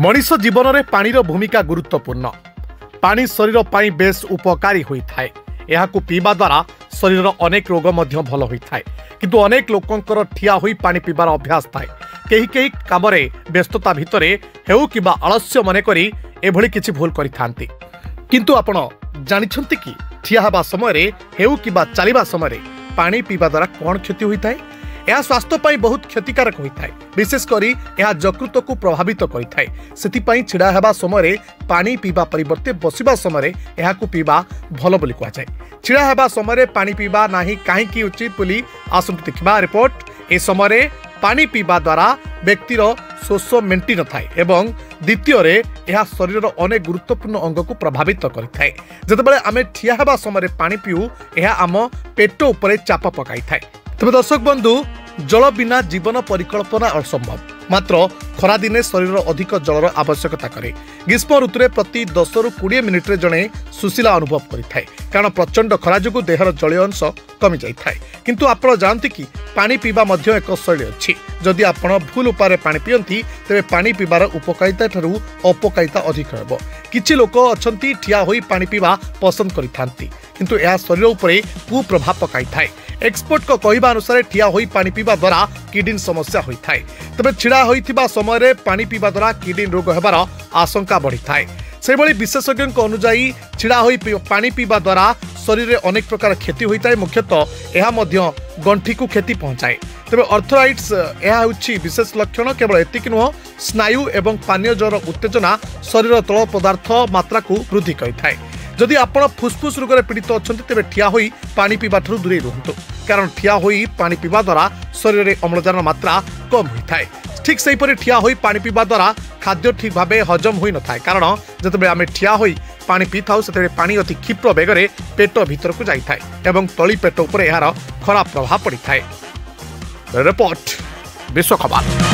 मनीष जीवन में पानी भूमिका गुरुत्वपूर्ण। पानी शरीर पर बेस उपकारी होता है। यह पीवा द्वारा शरीर अनेक रोग भल होता है। किंतु अनेक लोकंकर ठिया होई पानी पीबार अभ्यास थाए। कहीं कहीं काम व्यस्तता भितर हेउ कि आलस्य मन करी एभली किछि भूल करिथांती। किंतु आपण जानिछंती कि ठिया हेबा समय हेउ कि चलिबा समय पानी पीवा द्वारा कौन क्षति होता है? यह स्वास्थ्य पर बहुत क्षतिकारक होता है। विशेषकर यह यकृत को प्रभावित करिथाय। सेथिपई छिड़ा हेबा समय पानी पीवा परिवर्ते बसिबा समय यह पीवा भल बोली कहुए। छिड़ा हेबा समय पानी पीवा नाही काहेकि उचित बोली आसंतु देखिबा रिपोर्ट। ए समय पानी पीवा द्वारा व्यक्तिर शोष मेंटी न थाए एवं द्वितीय यह शरीर अनेक गुरुत्वपूर्ण अंग को प्रभावित करिथाय। जेतेबेले आमे ठिया हेबा समय पानी पीऊ यह आम पेट उपरे चाप पकाई थाए। तबे दर्शक बंधु, जल बिना जीवन परिकल्पना असंभव। मात्र खरा दिने शरीर अधिक जलर आवश्यकता करे। ग्रीष्म ऋतु प्रति 10 ରୁ 20 मिनिट्रे जड़े सुशीला अनुभव करिथाय, कारण प्रचंड खरा जो देहर जलीय अंश कमी जाए। किंतु आपण जानते कि पानी पीवा मध्य एक शैली अच्छी। जदि आपण भूल उपाय पानी पियंती तेरे पानी पीबार उपकारिता ठारू अपकारिता अधिक रहबो। किछि लोक अछंती ठिया होई पानी पीवा पसंद करिथांती, किंतु यह शरीर उपरे कुप्रभाव पकाई थाए। एक्सपर्ट को कहवा अनुसार ठिया होई पानी पीवा द्वारा किडनी समस्या होता है। तबे छिड़ा होइथिबा समय पानी पीवा द्वारा किडनी रोग हेबार आशंका बढ़ी थाए। से भली विशेषज्ञ अनुसार छिड़ा होई पानी पीवा द्वारा शरीर में अनेक प्रकार क्षति होता है। मुख्यतः यह मध्य गंठी को क्षति पहुंचाए। तबे अर्थराइट्स यह होछि विशेष लक्षण। केवल एतिक नुह, स्नायु एवं पानीय जल उत्तेजना शरीर तल पदार्थ मात्रा को वृद्धि करिथाय। जदि आपण फुसफुस रोग पीड़ित अच्छा तेरे ठिया होई पानी पीवा ठारू दूरे रुहतु, कारण ठिया होई पानी पीवा द्वारा शरीर में अम्लजान मात्रा कम होता है। ठीक सेहीपरि ठिया होई पानी पीवा द्वारा खाद्य ठीक भाव हजम होई न थाए, कारण जतबे आमे ठिया होई पानी पी थाउ सेते पानी अति क्षिप्र बेगरे पेट भीतर को जाई थाए एवं तली पेट उपर यार खराब प्रभाव पड़ी थाए। रिपोर्ट विश्व खबर।